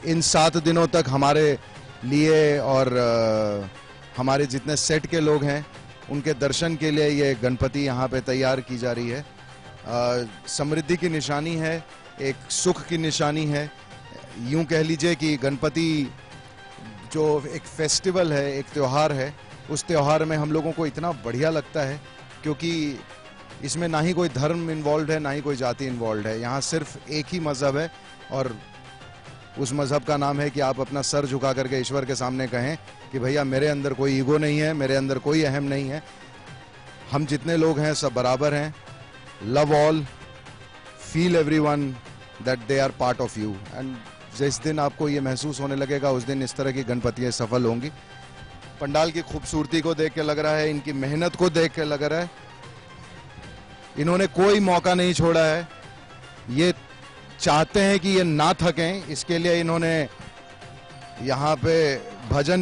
इन 7 दिनों तक हमारे लिए और हमारे जितने सेट के लोग हैं उनके दर्शन के लिए ये गणपति यहाँ पे तैयार की जा रही है। समृद्धि की निशानी है, एक सुख की निशानी है। यूं कह लीजिए कि गणपति जो एक फेस्टिवल है, एक त्योहार है, उस त्योहार में हम लोगों को इतना बढ़िया लगता है क्योंकि इसमें ना ही कोई धर्म इन्वॉल्व है, ना ही कोई जाति इन्वॉल्व है। यहाँ सिर्फ एक ही मजहब है और उस मजहब का नाम है कि आप अपना सर झुका करके ईश्वर के सामने कहें कि भैया मेरे अंदर कोई ईगो नहीं है, मेरे अंदर कोई अहम नहीं है, हम जितने लोग हैं सब बराबर हैं। Love all, feel everyone that they are part of you. And जिस दिन आपको ये महसूस होने लगेगा उस दिन इस तरह की गणपतियाँ सफल होंगी। पंडाल की खूबसूरती को देख के लग रहा है, इनकी मेहनत को देख के लग रहा है इन्होंने कोई मौका नहीं छोड़ा है। ये चाहते हैं कि ये ना थकें, इसके लिए इन्होंने यहाँ पे भजन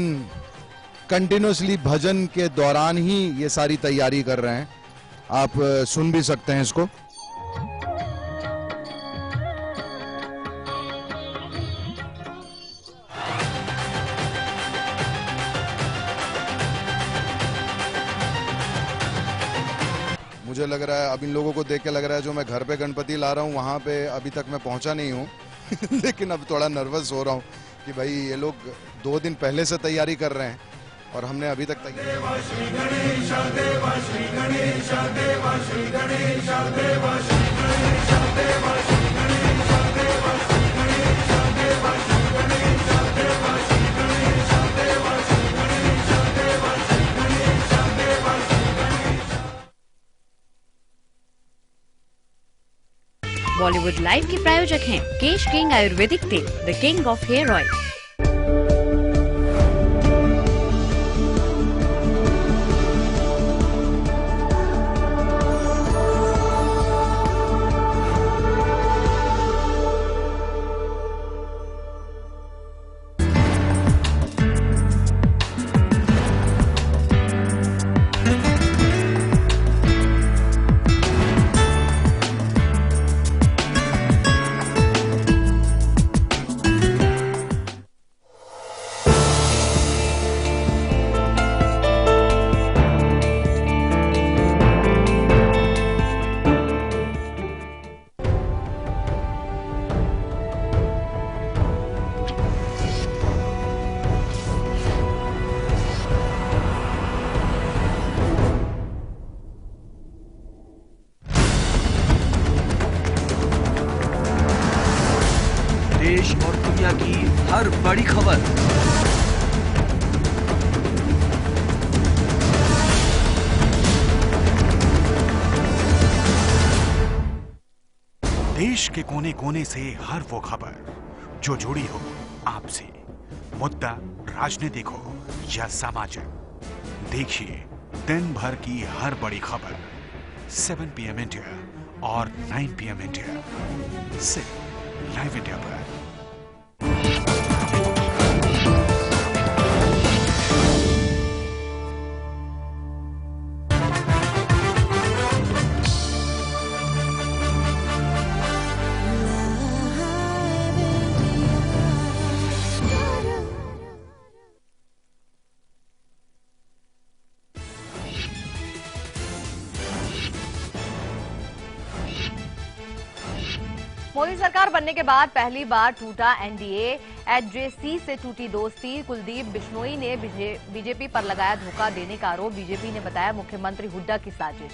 कंटिन्यूसली, भजन के दौरान ही ये सारी तैयारी कर रहे हैं। आप सुन भी सकते हैं इसको। मुझे लग रहा है, अब इन लोगों को देख के लग रहा है जो मैं घर पे गणपति ला रहा हूँ वहाँ पे अभी तक मैं पहुँचा नहीं हूँ लेकिन अब थोड़ा नर्वस हो रहा हूँ कि भाई ये लोग 2 दिन पहले से तैयारी कर रहे हैं और हमने अभी तक बॉलीवुड लाइव के प्रायोजक हैं केश किंग आयुर्वेदिक तेल, the king of hair oil. देश और दुनिया की हर बड़ी खबर, देश के कोने कोने से हर वो खबर जो जुड़ी हो आपसे, मुद्दा राजनीतिक हो या सामाजिक। देखिए दिन भर की हर बड़ी खबर 7 PM इंडिया और 9 PM इंडिया, सिर्फ लाइव इंडिया पर। मोदी सरकार बनने के बाद पहली बार टूटा एनडीए, एचजेसी से टूटी दोस्ती। कुलदीप बिश्नोई ने बीजेपी पर लगाया धोखा देने का आरोप, बीजेपी ने बताया मुख्यमंत्री हुड्डा की साजिश।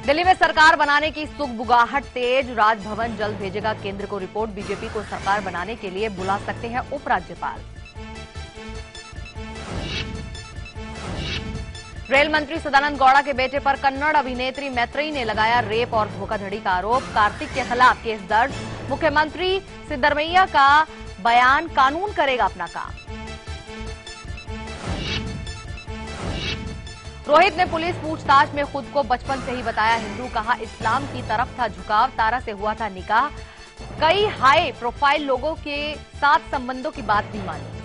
दिल्ली में सरकार बनाने की सुगबुगाहट तेज, राजभवन जल्द भेजेगा केंद्र को रिपोर्ट, बीजेपी को सरकार बनाने के लिए बुला सकते हैं उपराज्यपाल। रेल मंत्री सदानंद गौड़ा के बेटे पर कन्नड़ अभिनेत्री मैत्रेयी ने लगाया रेप और धोखाधड़ी का आरोप, कार्तिक के खिलाफ केस दर्ज, मुख्यमंत्री सिद्धरमैया का बयान कानून करेगा अपना काम। रोहित ने पुलिस पूछताछ में खुद को बचपन से ही बताया हिंदू, कहा इस्लाम की तरफ था झुकाव, तारा से हुआ था निकाह, कई हाई प्रोफाइल लोगों के साथ संबंधों की बात भी मानी।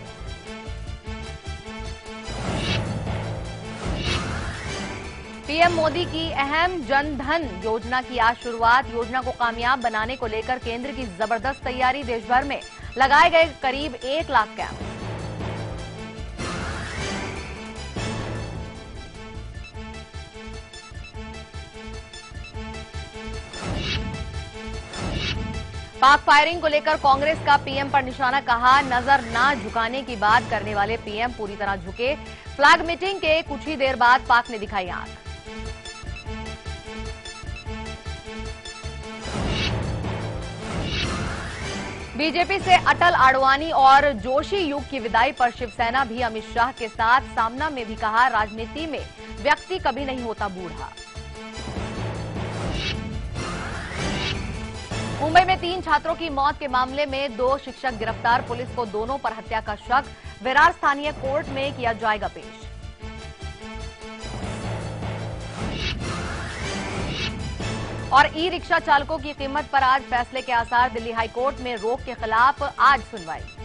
पीएम मोदी की अहम जन धन योजना की आज शुरुआत। योजना को कामयाब बनाने को लेकर केंद्र की जबरदस्त तैयारी। देश भर में लगाए गए करीब 1 लाख कैंप। पाक फायरिंग को लेकर कांग्रेस का पीएम पर निशाना। कहा, नजर ना झुकाने की बात करने वाले पीएम पूरी तरह झुके। फ्लैग मीटिंग के कुछ ही देर बाद पाक ने दिखाई आंख। बीजेपी से अटल, आडवाणी और जोशी युग की विदाई पर शिवसेना भी अमित शाह के साथ। सामना में भी कहा, राजनीति में व्यक्ति कभी नहीं होता बूढ़ा। मुंबई में 3 छात्रों की मौत के मामले में 2 शिक्षक गिरफ्तार। पुलिस को दोनों पर हत्या का शक। विरार स्थानीय कोर्ट में किया जाएगा पेश। और ई रिक्शा चालकों की कीमत पर आज फैसले के आसार। दिल्ली हाईकोर्ट में रोक के खिलाफ आज सुनवाई।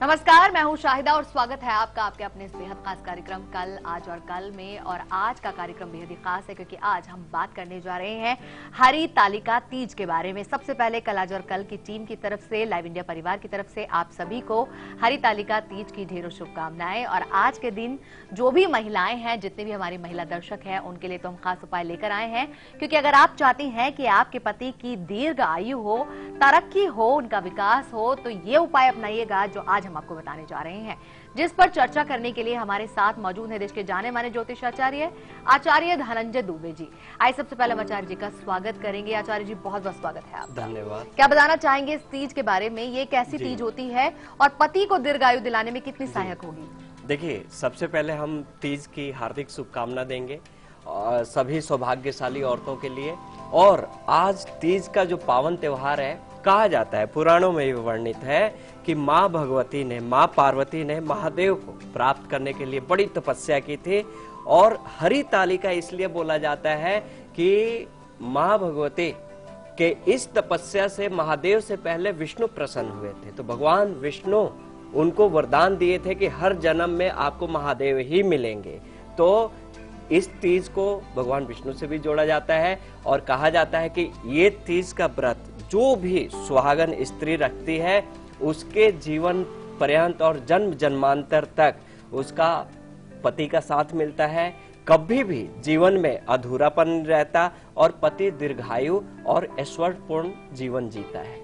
नमस्कार, मैं हूं शाहिदा और स्वागत है आपका आपके अपने इस बेहद खास कार्यक्रम कल, आज और कल में। और आज का कार्यक्रम बेहद ही खास है क्योंकि आज हम बात करने जा रहे हैं हरितालिका तीज के बारे में। सबसे पहले कल, आज और कल की टीम की तरफ से, लाइव इंडिया परिवार की तरफ से आप सभी को हरितालिका तीज की ढेरों शुभकामनाएं। और आज के दिन जो भी महिलाएं हैं, जितने भी हमारी महिला दर्शक हैं, उनके लिए तो हम खास उपाय लेकर आए हैं। क्योंकि अगर आप चाहती हैं कि आपके पति की दीर्घ आयु हो, तरक्की हो, उनका विकास हो, तो ये उपाय अपनाइएगा जो आज हम आपको बताने जा रहे हैं, जिस पर चर्चा करने के लिए हमारे साथ मौजूद है देश के जाने माने ज्योतिषाचार्य आचार्य धनंजय दुबे जी। आइए सबसे पहले हम आचार्य जी का स्वागत करेंगे। आचार्य जी, बहुत बहुत स्वागत है आपका। धन्यवाद। क्या बताना चाहेंगे इस तीज के बारे में? ये कैसी तीज होती है और पति को दीर्घायु दिलाने में कितनी सहायक होगी? देखिए, सबसे पहले हम तीज की हार्दिक शुभकामना देंगे सभी सौभाग्यशाली औरतों के लिए। और आज तीज का जो पावन त्योहार है, कहा जाता है, पुराणों में भी वर्णित है कि माँ भगवती ने, माँ पार्वती ने महादेव को प्राप्त करने के लिए बड़ी तपस्या की थी। और हरितालिका इसलिए बोला जाता है कि माँ भगवती के इस तपस्या से महादेव से पहले विष्णु प्रसन्न हुए थे। तो भगवान विष्णु उनको वरदान दिए थे कि हर जन्म में आपको महादेव ही मिलेंगे। तो इस तीज को भगवान विष्णु से भी जोड़ा जाता है और कहा जाता है कि ये तीज का व्रत जो भी सुहागन स्त्री रखती है, उसके जीवन पर्यंत और जन्म जन्मांतर तक उसका पति का साथ मिलता है। कभी भी जीवन में अधूरापन रहता और पति दीर्घायु और ऐश्वर्यपूर्ण जीवन जीता है।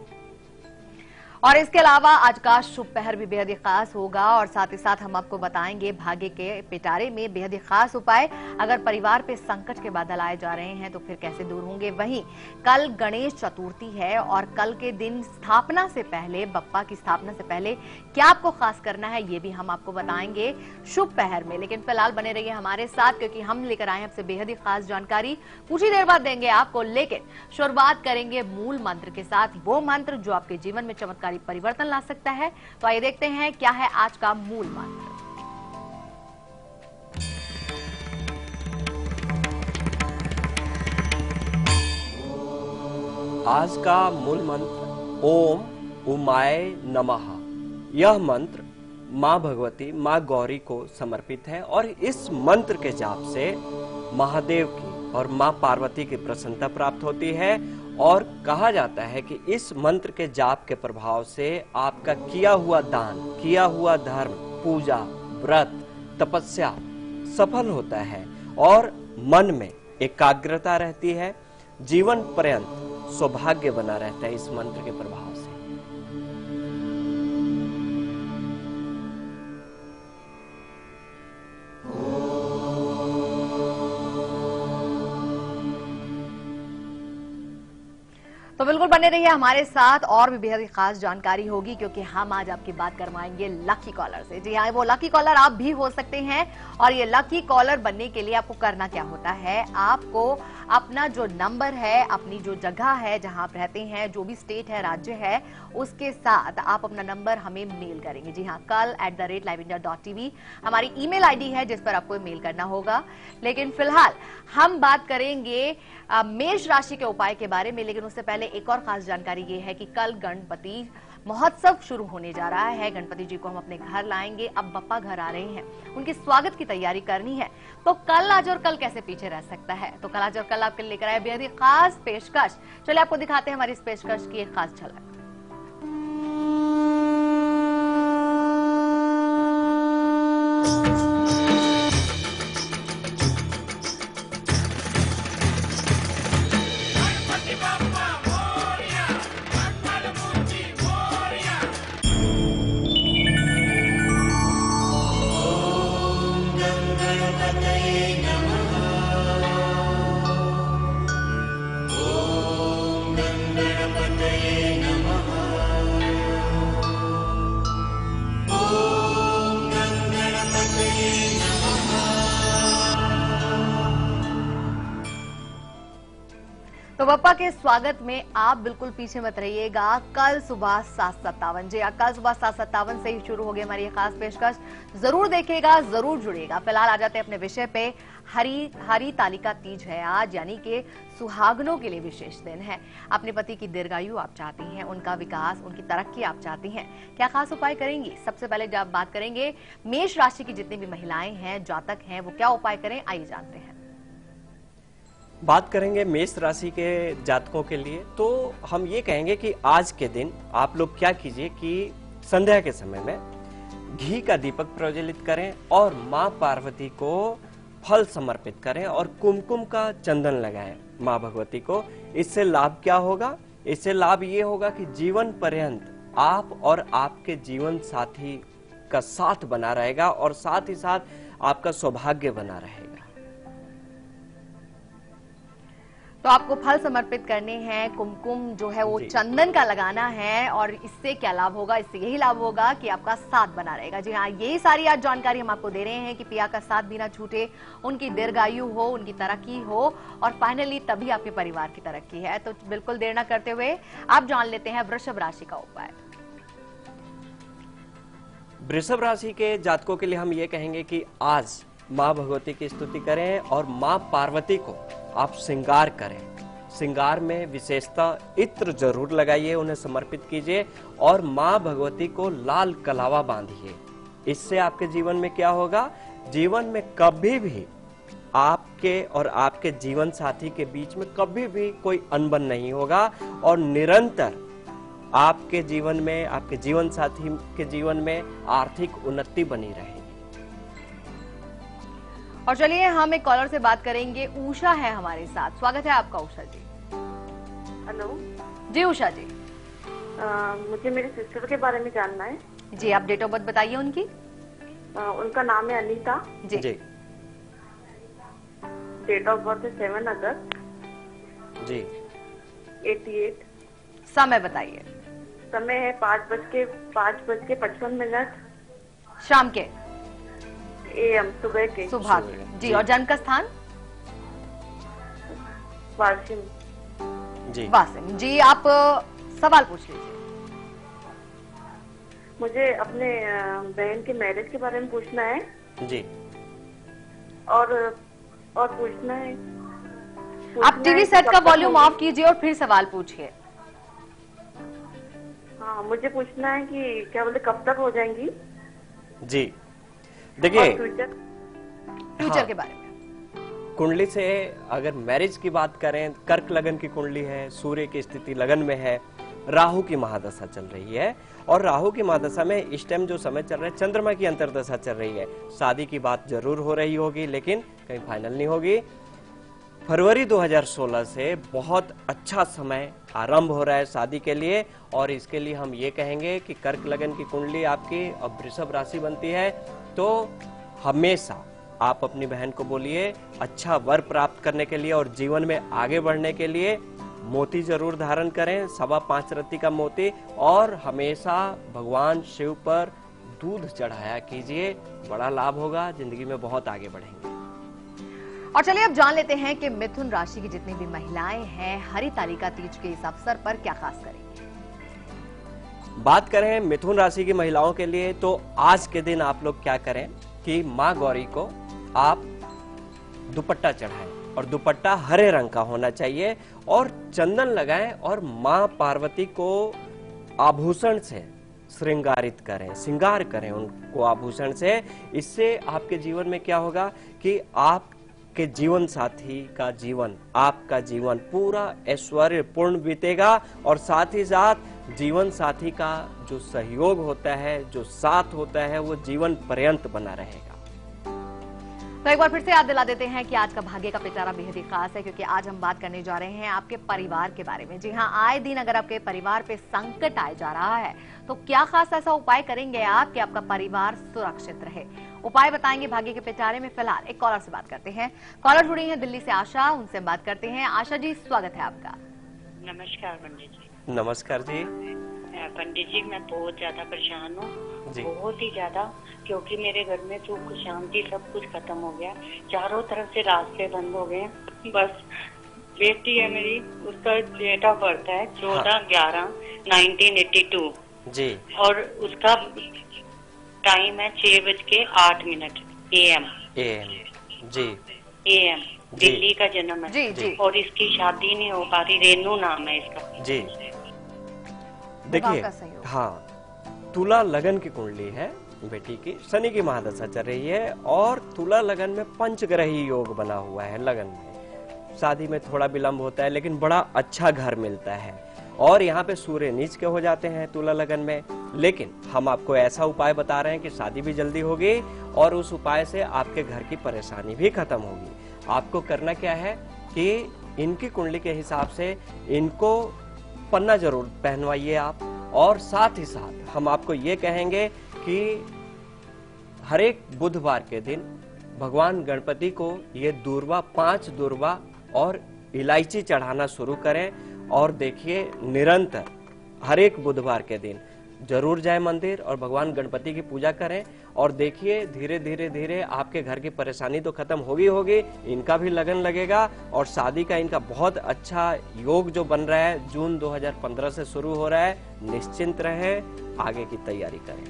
और इसके अलावा आज का शुभ पहर भी बेहद ही खास होगा। और साथ ही साथ हम आपको बताएंगे भाग्य के पिटारे में बेहद ही खास उपाय। अगर परिवार पे संकट के बादल आए जा रहे हैं तो फिर कैसे दूर होंगे। वहीं कल गणेश चतुर्थी है और कल के दिन स्थापना से पहले, बप्पा की स्थापना से पहले क्या आपको खास करना है, ये भी हम आपको बताएंगे शुभ पहर में। लेकिन फिलहाल बने रहिए हमारे साथ क्योंकि हम लेकर आए हैं आपसे बेहद ही खास जानकारी। कुछ ही देर बाद देंगे आपको, लेकिन शुरुआत करेंगे मूल मंत्र के साथ। वो मंत्र जो आपके जीवन में चमत्कारी परिवर्तन ला सकता है। तो आइए देखते हैं क्या है आज का मूल मंत्र। आज का मूल मंत्र ओम उमाय नमः। यह मंत्र माँ भगवती, माँ गौरी को समर्पित है और इस मंत्र के जाप से महादेव की और माँ पार्वती की प्रसन्नता प्राप्त होती है। और कहा जाता है कि इस मंत्र के जाप के प्रभाव से आपका किया हुआ दान, किया हुआ धर्म, पूजा, व्रत, तपस्या सफल होता है और मन में एकाग्रता रहती है। जीवन पर्यंत सौभाग्य बना रहता है इस मंत्र के प्रभाव से। तो बिल्कुल बने रहिए हमारे साथ, और भी बेहद ही खास जानकारी होगी क्योंकि हम आज आपकी बात करवाएंगे लकी कॉलर से। जी हाँ, वो लकी कॉलर आप भी हो सकते हैं। और ये लकी कॉलर बनने के लिए आपको करना क्या होता है, आपको अपना जो नंबर है, अपनी जो जगह है जहां आप रहते हैं, जो भी स्टेट है, राज्य है, उसके साथ आप अपना नंबर हमें मेल करेंगे। जी हाँ, kal@liveindia.tv हमारी ईमेल आईडी है जिस पर आपको मेल करना होगा। लेकिन फिलहाल हम बात करेंगे मेष राशि के उपाय के बारे में, लेकिन उससे पहले एक और खास जानकारी ये है कि कल गणपति महोत्सव शुरू होने जा रहा है। गणपति जी को हम अपने घर लाएंगे। अब बप्पा घर आ रहे हैं, उनके स्वागत की तैयारी करनी है। तो कल, आज और कल कैसे पीछे रह सकता है। तो कल, आज और कल आपके लिए लेकर आए बेहद ही खास पेशकश। चलिए आपको दिखाते हैं हमारी इस पेशकश की एक खास झलक। तो बप्पा के स्वागत में आप बिल्कुल पीछे मत रहिएगा। कल सुबह 7:57, जी कल सुबह 7:57 से ही शुरू हो गई हमारी ये खास पेशकश। जरूर देखेगा, जरूर जुड़ेगा। फिलहाल आ जाते हैं अपने विषय पे। हरी तालिका तीज है आज, यानी कि सुहागनों के लिए विशेष दिन है। अपने पति की दीर्घायु आप चाहती हैं, उनका विकास, उनकी तरक्की आप चाहती हैं, क्या खास उपाय करेंगी? सबसे पहले जब बात करेंगे मेष राशि की जितनी भी महिलाएं हैं, जातक हैं, वो क्या उपाय करें, आइए जानते हैं। बात करेंगे मेष राशि के जातकों के लिए, तो हम ये कहेंगे कि आज के दिन आप लोग क्या कीजिए कि संध्या के समय में घी का दीपक प्रज्वलित करें और मां पार्वती को फल समर्पित करें और कुमकुम का चंदन लगाएं मां भगवती को। इससे लाभ क्या होगा? इससे लाभ ये होगा कि जीवन पर्यंत आप और आपके जीवन साथी का साथ बना रहेगा और साथ ही साथ आपका सौभाग्य बना रहेगा। तो आपको फल समर्पित करने हैं, कुमकुम जो है वो चंदन का लगाना है। और इससे क्या लाभ होगा? इससे यही लाभ होगा कि आपका साथ बना रहेगा। जी हाँ, यही सारी आज जानकारी हम आपको दे रहे हैं कि पिया का साथ भी ना छूटे, उनकी दीर्घायु हो, उनकी तरक्की हो, और फाइनली तभी आपके परिवार की तरक्की है। तो बिल्कुल देर न करते हुए आप जान लेते हैं वृषभ राशि का उपाय। वृषभ राशि के जातकों के लिए हम ये कहेंगे कि आज मां भगवती की स्तुति करें और मां पार्वती को आप श्रृंगार करें। श्रृंगार में विशेषता इत्र जरूर लगाइए, उन्हें समर्पित कीजिए और मां भगवती को लाल कलावा बांधिए। इससे आपके जीवन में क्या होगा? जीवन में कभी भी आपके और आपके जीवन साथी के बीच में कभी भी कोई अनबन नहीं होगा और निरंतर आपके जीवन में, आपके जीवन साथी के जीवन में आर्थिक उन्नति बनी रहेगी। और चलिए हम एक कॉलर से बात करेंगे। उषा है हमारे साथ, स्वागत है आपका उषा जी। हेलो जी उषा जी, मुझे मेरे सिस्टर के बारे में जानना है। जी आप डेट ऑफ बर्थ बताइए उनकी। उनका नाम है अनीता जी। डेट ऑफ बर्थ है 7 अगस्त जी। 88। समय बताइए। समय है 5:55 शाम के, AM सुबह के। सुबह के जी। और जन्म का स्थान? वाशिम जी। वासिम जी। आप सवाल पूछ लीजिए। मुझे अपने बहन के मैरिज के बारे में पूछना है जी। और पूछना है। आप टीवी सेट का वॉल्यूम ऑफ कीजिए और फिर सवाल पूछिए। हाँ, मुझे पूछना है कि क्या बोले कब तक हो जाएंगी जी। देखिए, फ्यूचर के बारे में कुंडली से अगर मैरिज की बात करें, कर्क लगन की कुंडली है, सूर्य की स्थिति लगन में है, राहु की महादशा चल रही है और राहु की महादशा में इस टाइम जो समय चल रहा है, चंद्रमा की अंतर्दशा चल रही है। शादी की बात जरूर हो रही होगी लेकिन कहीं फाइनल नहीं होगी। फरवरी 2016 से बहुत अच्छा समय आरंभ हो रहा है शादी के लिए और इसके लिए हम ये कहेंगे कि कर्क लगन की कुंडली आपकी अब वृषभ राशि बनती है तो हमेशा आप अपनी बहन को बोलिए अच्छा वर प्राप्त करने के लिए और जीवन में आगे बढ़ने के लिए मोती जरूर धारण करें, 5.25 रत्ती का मोती, और हमेशा भगवान शिव पर दूध चढ़ाया कीजिए। बड़ा लाभ होगा, जिंदगी में बहुत आगे बढ़ेंगे। और चलिए अब जान लेते हैं कि मिथुन राशि की जितनी भी महिलाएं हैं हरितालिका तीज के इस अवसर पर क्या खास करेंगी। बात करें मिथुन राशि की महिलाओं के लिए, तो आज के दिन आप लोग क्या करें कि माँ गौरी को आप दुपट्टा चढ़ाएं, और दुपट्टा हरे रंग का होना चाहिए, और चंदन लगाएं, और माँ पार्वती को आभूषण से श्रृंगारित करें, श्रृंगार करें उनको आभूषण से। इससे आपके जीवन में क्या होगा कि आपके जीवन साथी का जीवन, आपका जीवन पूरा ऐश्वर्य पूर्ण बीतेगा, और साथ ही साथ जीवन साथी का जो सहयोग होता है, जो साथ होता है, वो जीवन पर्यंत बना रहेगा। तो एक बार फिर से याद दिला देते हैं कि आज का भाग्य का पिटारा बेहद ही खास है, क्योंकि आज हम बात करने जा रहे हैं आपके परिवार के बारे में। जी हाँ, आए दिन अगर आपके परिवार पे संकट आए जा रहा है तो क्या खास ऐसा उपाय करेंगे आप कि आपका परिवार सुरक्षित रहे। उपाय बताएंगे भाग्य के पिटारे में। फिलहाल एक कॉलर से बात करते हैं। कॉलर जुड़ी है दिल्ली से आशा, उनसे बात करते हैं। आशा जी, स्वागत है आपका। नमस्कार पंडित जी। नमस्कार जी। पंडित जी, मैं बहुत ज्यादा परेशान हूँ, जी। बहुत ही ज्यादा, क्योंकि मेरे घर में सुख शांति सब कुछ खत्म हो गया। चारों तरफ से रास्ते बंद हो गए। बस बेटी है मेरी, उसका डेट ऑफ बर्थ है 14/11/1982 जी, और उसका टाइम है 6:08 AM। जी, AM दिल्ली का जन्म है। जी जी। और इसकी शादी नहीं हो पा रही। रेनू नाम है इसका। जी। देखिए, का सहयोग। हाँ, तुला लगन की कुंडली है बेटी की, शनि की महादशा चल रही है, और तुला लगन में पंचग्रही योग बना हुआ है। लगन में शादी में थोड़ा विलंब होता है, लेकिन बड़ा अच्छा घर मिलता है, और यहाँ पे सूर्य नीच के हो जाते हैं तुला लगन में। लेकिन हम आपको ऐसा उपाय बता रहे हैं कि शादी भी जल्दी होगी, और उस उपाय से आपके घर की परेशानी भी खत्म होगी। आपको करना क्या है कि इनकी कुंडली के हिसाब से इनको पन्ना जरूर पहनवाइए आप, और साथ ही साथ हम आपको ये कहेंगे कि हर एक बुधवार के दिन भगवान गणपति को ये दूर्वा, 5 दूर्वा और इलायची चढ़ाना शुरू करें, और देखिए निरंतर हर एक बुधवार के दिन जरूर जाए मंदिर और भगवान गणपति की पूजा करें, और देखिए धीरे धीरे धीरे आपके घर की परेशानी तो खत्म होगी, इनका भी लगन लगेगा, और शादी का इनका बहुत अच्छा योग जो बन रहा है जून 2015 से शुरू हो रहा है। निश्चिंत रहें, आगे की तैयारी करें।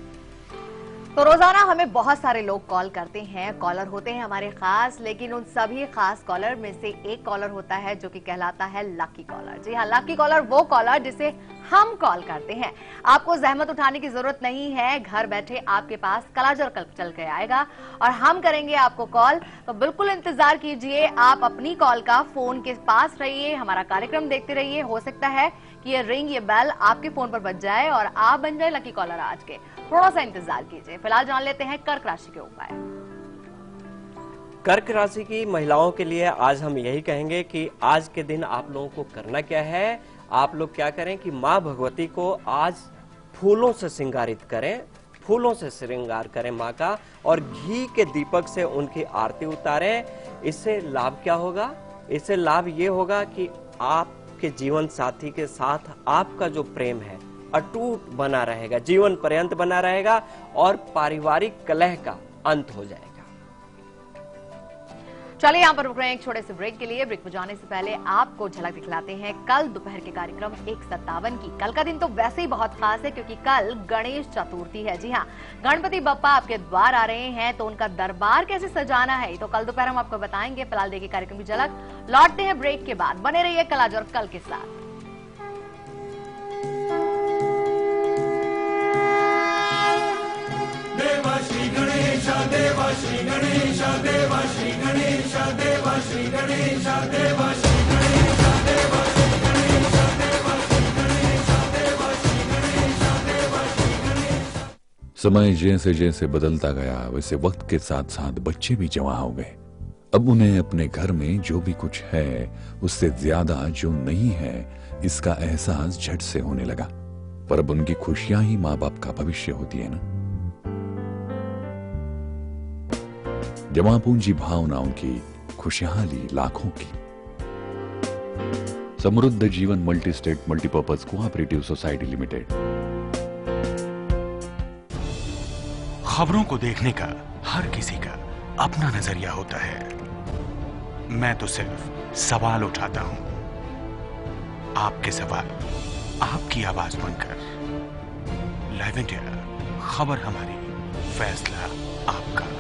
तो रोजाना हमें बहुत सारे लोग कॉल करते हैं, कॉलर होते हैं हमारे खास, लेकिन उन सभी खास कॉलर में से एक कॉलर होता है जो कि कहलाता है लकी कॉलर। जी हाँ, लकी कॉलर वो कॉलर जिसे हम कॉल करते हैं। आपको जहमत उठाने की जरूरत नहीं है, घर बैठे आपके पास कलाजर चल के आएगा और हम करेंगे आपको कॉल। तो बिल्कुल इंतजार कीजिए, आप अपनी कॉल का फोन के पास रहिए, हमारा कार्यक्रम देखते रहिए। हो सकता है कि ये रिंग, ये बेल आपके फोन पर बज जाए और आप बन जाए लकी कॉलर आज के। थोड़ा सा इंतजार कीजिए। फिलहाल जान लेते हैं कर्क राशि के उपाय। कर्क राशि की महिलाओं के लिए आज हम यही कहेंगे कि आज के दिन आप लोगों को करना क्या है। आप लोग क्या करें कि माँ भगवती को आज फूलों से श्रृंगारित करें, फूलों से श्रृंगार करें माँ का, और घी के दीपक से उनकी आरती उतारें। इससे लाभ क्या होगा? इससे लाभ ये होगा कि आपके जीवन साथी के साथ आपका जो प्रेम है अटूट बना रहेगा, जीवन पर्यंत बना रहेगा, और पारिवारिक कलह का अंत हो जाएगा। चलिए यहाँ पर रुक रहे हैं एक छोटे से ब्रेक के लिए। ब्रेक पर जाने से पहले आपको झलक दिखलाते हैं कल दोपहर के कार्यक्रम 1:57 की। कल का दिन तो वैसे ही बहुत खास है क्योंकि कल गणेश चतुर्थी है। जी हाँ, गणपति बप्पा आपके द्वार आ रहे हैं, तो उनका दरबार कैसे सजाना है तो कल दोपहर हम आपको बताएंगे। फिलहाल देखिए कार्यक्रम की झलक, लौटते हैं ब्रेक के बाद। बने रहिए कल आज और कल के साथ। देवा श्री गणेश, देवा श्री गणेश, देवा श्री गणेश, देवा श्री गणेश, देवा श्री गणेश, देवा श्री गणेश, देवा श्री गणेश, देवा श्री गणेश, देवा श्री गणेश। समय जैसे जैसे बदलता गया वैसे वक्त के साथ साथ बच्चे भी जवां हो गए। अब उन्हें अपने घर में जो भी कुछ है उससे ज्यादा जो नहीं है इसका एहसास झट से होने लगा। पर अब उनकी खुशियां ही माँ बाप का भविष्य होती है ना। जमा पूंजी भावनाओं की खुशहाली लाखों की। समृद्ध जीवन multi state multipurpose cooperative society limited. खबरों को देखने का हर किसी का अपना नजरिया होता है। मैं तो सिर्फ सवाल उठाता हूं, आपके सवाल आपकी आवाज बनकर। लाइव इंडिया, खबर हमारी, फैसला आपका।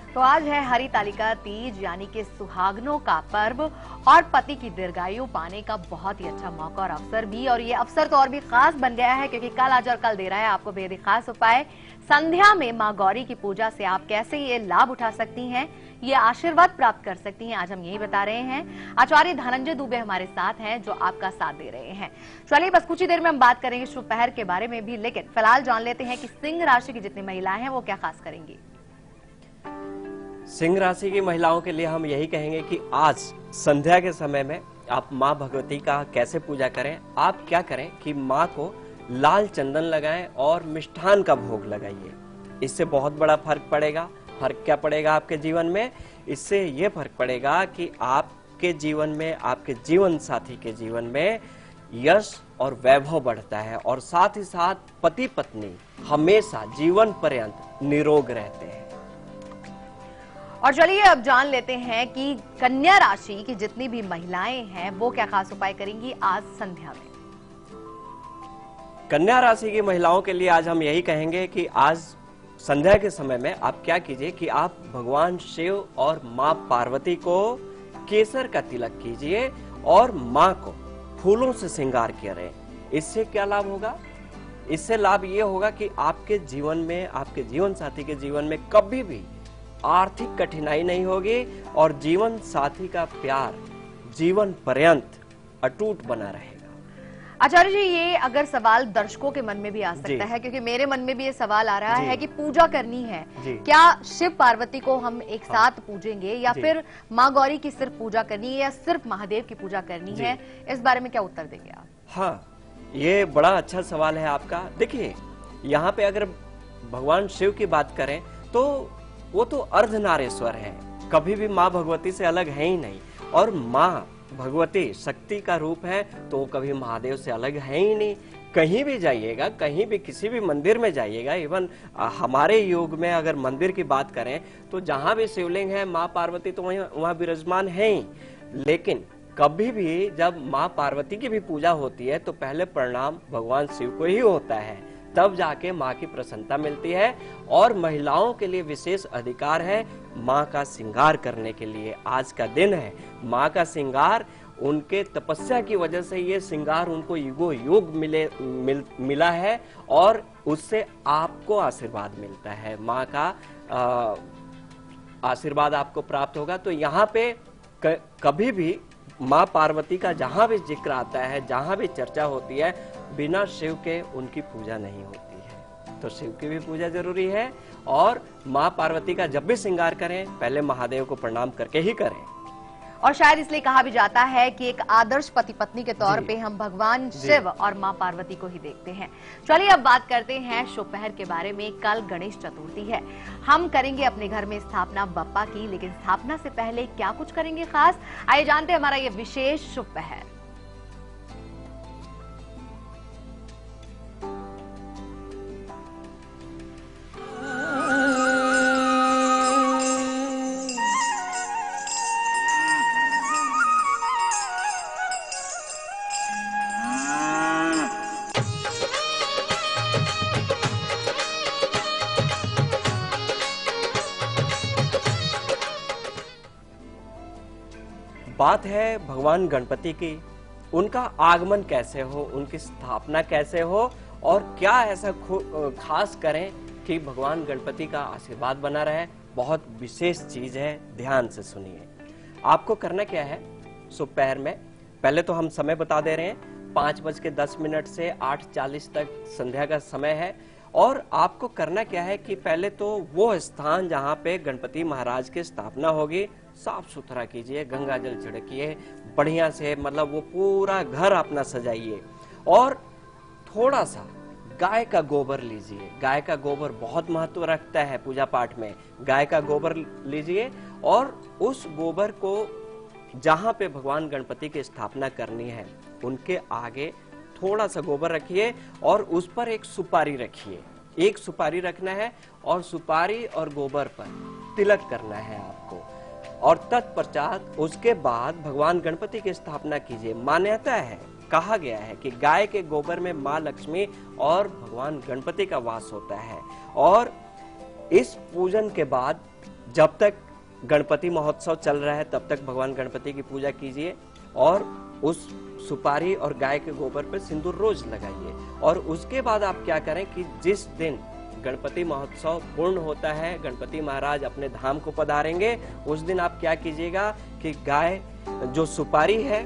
तो आज है हरितालिका तीज, यानी कि सुहागनों का पर्व और पति की दीर्घायु पाने का बहुत ही अच्छा मौका और अवसर भी। और ये अवसर तो और भी खास बन गया है क्योंकि कल, आज और कल दे रहा है आपको बेहद ही खास उपाय। संध्या में मां गौरी की पूजा से आप कैसे ये लाभ उठा सकती हैं, ये आशीर्वाद प्राप्त कर सकती हैं, आज हम यही बता रहे हैं। आचार्य धनंजय दुबे हमारे साथ हैं जो आपका साथ दे रहे हैं। चलिए बस कुछ ही देर में हम बात करेंगे शुभ पहर के बारे में भी, लेकिन फिलहाल जान लेते हैं कि सिंह राशि की जितनी महिलाएं हैं वो क्या खास करेंगी। सिंह राशि की महिलाओं के लिए हम यही कहेंगे कि आज संध्या के समय में आप माँ भगवती का कैसे पूजा करें। आप क्या करें कि माँ को लाल चंदन लगाएं और मिष्ठान का भोग लगाइए। इससे बहुत बड़ा फर्क पड़ेगा। फर्क क्या पड़ेगा आपके जीवन में? इससे ये फर्क पड़ेगा कि आपके जीवन में, आपके जीवन साथी के जीवन में यश और वैभव बढ़ता है और साथ ही साथ पति पत्नी हमेशा जीवन पर्यंत निरोग रहते हैं। और चलिए अब जान लेते हैं कि कन्या राशि की जितनी भी महिलाएं हैं वो क्या खास उपाय करेंगी आज संध्या में। कन्या राशि की महिलाओं के लिए आज हम यही कहेंगे कि आज संध्या के समय में आप क्या कीजिए कि आप भगवान शिव और माँ पार्वती को केसर का तिलक कीजिए और माँ को फूलों से श्रृंगार करें। इससे क्या लाभ होगा? इससे लाभ ये होगा कि आपके जीवन में, आपके जीवन साथी के जीवन में कभी भी आर्थिक कठिनाई नहीं होगी और जीवन साथी का प्यार जीवन पर्यंत अटूट बना रहेगा। आचार्य जी, ये अगर सवाल दर्शकों के मन में भी आ सकता है, क्योंकि मेरे मन में भी ये सवाल आ रहा है कि पूजा करनी है, क्या शिव पार्वती को हम एक साथ पूजेंगे या फिर माँ गौरी की सिर्फ पूजा करनी है या सिर्फ महादेव की पूजा करनी है? इस बारे में क्या उत्तर देंगे आप? हाँ, ये बड़ा अच्छा सवाल है आपका। देखिए, यहाँ पे अगर भगवान शिव की बात करें तो वो तो अर्धनारेश्वर है, कभी भी माँ भगवती से अलग है ही नहीं। और माँ भगवती शक्ति का रूप है तो कभी महादेव से अलग है ही नहीं। कहीं भी जाइएगा, कहीं भी किसी भी मंदिर में जाइएगा, इवन हमारे युग में अगर मंदिर की बात करें तो जहां भी शिवलिंग है माँ पार्वती तो वहाँ विराजमान है ही। लेकिन कभी भी जब माँ पार्वती की भी पूजा होती है तो पहले प्रणाम भगवान शिव को ही होता है, तब जाके माँ की प्रसन्नता मिलती है। और महिलाओं के लिए विशेष अधिकार है माँ का श्रृंगार करने के लिए। आज का दिन है माँ का श्रृंगार, उनके तपस्या की वजह से ये श्रृंगार उनको युगों युग मिला है और उससे आपको आशीर्वाद मिलता है, माँ का आशीर्वाद आपको प्राप्त होगा। तो यहाँ पे कभी भी माँ पार्वती का जहां भी जिक्र आता है, जहां भी चर्चा होती है, बिना शिव के उनकी पूजा नहीं होती है। तो शिव की भी पूजा जरूरी है और माँ पार्वती का जब भी श्रृंगार करें पहले महादेव को प्रणाम करके ही करें। और शायद इसलिए कहा भी जाता है कि एक आदर्श पति पत्नी के तौर पे हम भगवान शिव और माँ पार्वती को ही देखते हैं। चलिए अब बात करते हैं शुभ पहर के बारे में। कल गणेश चतुर्थी है, हम करेंगे अपने घर में स्थापना बप्पा की, लेकिन स्थापना से पहले क्या कुछ करेंगे खास, आइए जानते हैं हमारा ये विशेष शुभ पहर। बात है भगवान गणपति की, उनका आगमन कैसे हो, उनकी स्थापना कैसे हो और क्या ऐसा खास करें कि भगवान गणपति का आशीर्वाद बना रहे। बहुत विशेष चीज है, ध्यान से सुनिए। आपको करना क्या है, दोपहर में पहले तो हम समय बता दे रहे हैं, 5:10 से 8:40 तक संध्या का समय है। और आपको करना क्या है कि पहले तो वो स्थान जहाँ पे गणपति महाराज की स्थापना होगी साफ सुथरा कीजिए, गंगा जल छिड़किए बढ़िया से, मतलब वो पूरा घर अपना सजाइए। और थोड़ा सा गाय का गोबर लीजिए। गाय का गोबर बहुत महत्व रखता है पूजा पाठ में। गाय का गोबर लीजिए और उस गोबर को जहां पे भगवान गणपति की स्थापना करनी है उनके आगे थोड़ा सा गोबर रखिए और उस पर एक सुपारी रखिए। एक सुपारी रखना है और सुपारी और गोबर पर तिलक करना है आपको। और तत्पश्चात उसके बाद भगवान गणपति की स्थापना कीजिए। मान्यता है, कहा गया है कि गाय के गोबर में माँ लक्ष्मी और भगवान गणपति का वास होता है। और इस पूजन के बाद जब तक गणपति महोत्सव चल रहा है तब तक भगवान गणपति की पूजा कीजिए और उस सुपारी और गाय के गोबर पर सिंदूर रोज लगाइए। और उसके बाद आप क्या करें कि जिस दिन गणपति महोत्सव पूर्ण होता है, गणपति महाराज अपने धाम को पधारेंगे, उस दिन आप क्या कीजिएगा कि गाय जो सुपारी है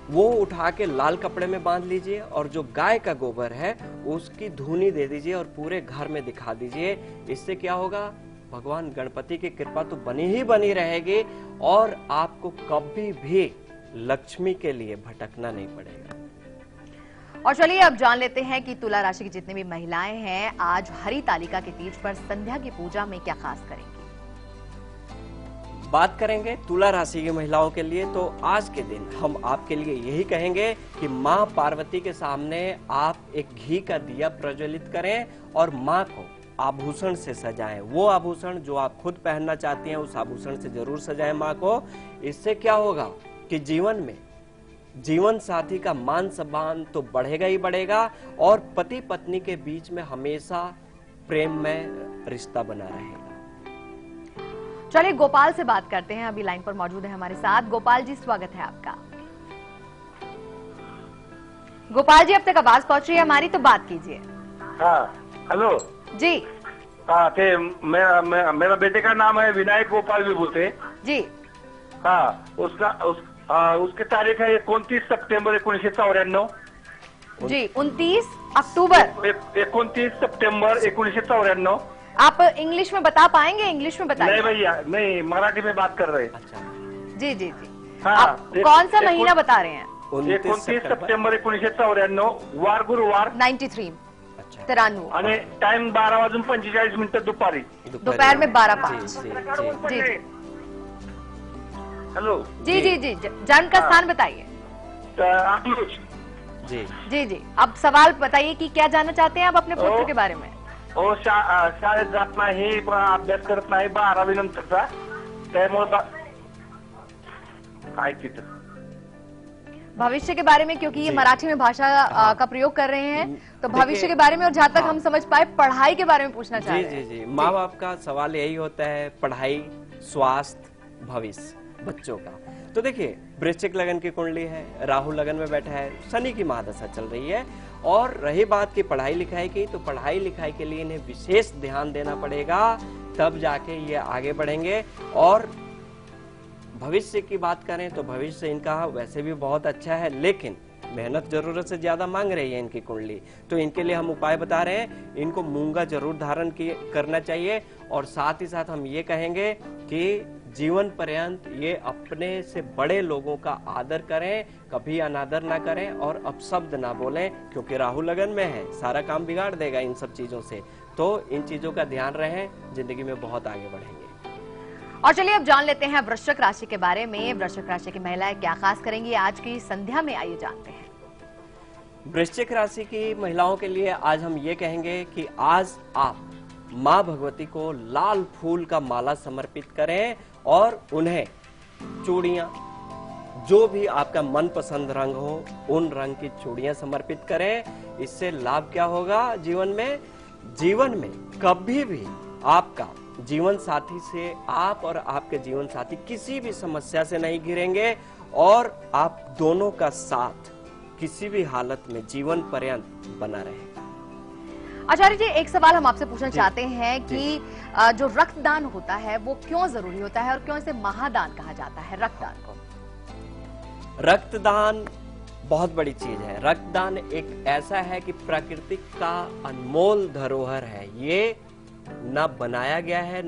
वो उठा के लाल कपड़े में बांध लीजिए और जो गाय का गोबर है उसकी धूनी दे दीजिए और पूरे घर में दिखा दीजिए। इससे क्या होगा, भगवान गणपति की कृपा तो बनी ही बनी रहेगी और आपको कभी भी लक्ष्मी के लिए भटकना नहीं पड़ेगा। और चलिए अब जान लेते हैं कि तुला राशि की जितनी भी महिलाएं हैं आज हरी तालिका के तीज पर संध्या की पूजा में क्या खास करेंगी। बात करेंगे तुला राशि की महिलाओं के लिए, तो आज के दिन हम आपके लिए यही कहेंगे कि माँ पार्वती के सामने आप एक घी का दिया प्रज्वलित करें और माँ को आभूषण से सजाएं। वो आभूषण जो आप खुद पहनना चाहती हैं उस आभूषण से जरूर सजाएं माँ को। इससे क्या होगा कि जीवन में जीवन साथी का मान सम्मान तो बढ़ेगा ही बढ़ेगा और पति पत्नी के बीच में हमेशा प्रेम में रिश्ता बना रहेगा। चलिए गोपाल से बात करते हैं, अभी लाइन पर मौजूद है हमारे साथ। गोपाल जी स्वागत है आपका। गोपाल जी अब तक आवाज पहुंच रही है हमारी, तो बात कीजिए। हाँ हेलो जी। हाँ मेरा बेटे का नाम है विनायक गोपाल विभूते जी। हाँ उसके तारीख है 29 सितंबर 1994 जी। 29 अक्टूबर 29 सितंबर 1994। आप इंग्लिश में बता पाएंगे? इंग्लिश में बताइए। नहीं भैया, नहीं मराठी में बात कर रहे हैं। अच्छा जी जी जी। हाँ, आप कौन सा महीना बता रहे हैं? 29 सप्टेंबर 1994 वार गुरुवार 93 93 आणि टाइम 12:45 दुपारी दोपहर में 12:05। जी जी हेलो जी जी जी जन्म का स्थान बताइए। अकलूज। जी जी जी। अब सवाल बताइए कि क्या जानना चाहते हैं आप अपने पुत्र के बारे में। हो शाळेत जात नाही, अभ्यास करत नाही 12वी नंतरचा, त्यामुळे काय तिथं भविष्य के बारे में, क्योंकि ये मराठी में भाषा का प्रयोग कर रहे हैं तो भविष्य के बारे में, और जहाँ तक हम समझ पाए पढ़ाई के बारे में पूछना चाह रहे हैं। जी जी जी। माँ बाप का सवाल यही होता है, पढ़ाई, स्वास्थ्य, भविष्य बच्चों का। तो देखिए वृश्चिक लगन की कुंडली है, राहु लगन में बैठा है, शनि की महादशा चल रही है। और रही बात की पढ़ाई लिखाई की, तो पढ़ाई लिखाई के लिए इन्हें विशेष ध्यान देना पड़ेगा, तब जाके ये आगे बढ़ेंगे। और भविष्य की बात करें तो भविष्य इनका वैसे भी बहुत अच्छा है, लेकिन मेहनत जरूरत से ज्यादा मांग रही है इनकी कुंडली। तो इनके लिए हम उपाय बता रहे हैं, इनको मूंगा जरूर धारण करना चाहिए। और साथ ही साथ हम ये कहेंगे कि जीवन पर्यंत ये अपने से बड़े लोगों का आदर करें, कभी अनादर ना करें और अपशब्द ना बोलें, क्योंकि राहु लगन में है, सारा काम बिगाड़ देगा इन सब चीजों से। तो इन चीजों का ध्यान रहे, जिंदगी में बहुत आगे बढ़ेंगे। और चलिए अब जान लेते हैं वृश्चिक राशि के बारे में। वृश्चिक राशि की महिलाएं क्या खास करेंगी आज की संध्या में, आइए जानते हैं। वृश्चिक राशि की महिलाओं के लिए आज हम ये कहेंगे कि आज आप माँ भगवती को लाल फूल का माला समर्पित करें और उन्हें चूड़ियां, जो भी आपका मनपसंद रंग हो उन रंग की चूड़ियां समर्पित करें। इससे लाभ क्या होगा जीवन में, जीवन में कभी भी आपका जीवन साथी से, आप और आपके जीवन साथी किसी भी समस्या से नहीं घिरेंगे और आप दोनों का साथ किसी भी हालत में जीवन पर्यंत बना रहेगा। आचार्य जी, एक सवाल हम आपसे पूछना चाहते हैं कि जो रक्तदान होता है वो क्यों जरूरी होता है और क्यों इसे महादान कहा जाता है? रक्तदान को रक्तदान बहुत बड़ी चीज है। रक्तदान एक ऐसा है कि प्रकृति का अनमोल धरोहर है। ये ना बनाया गया है, ना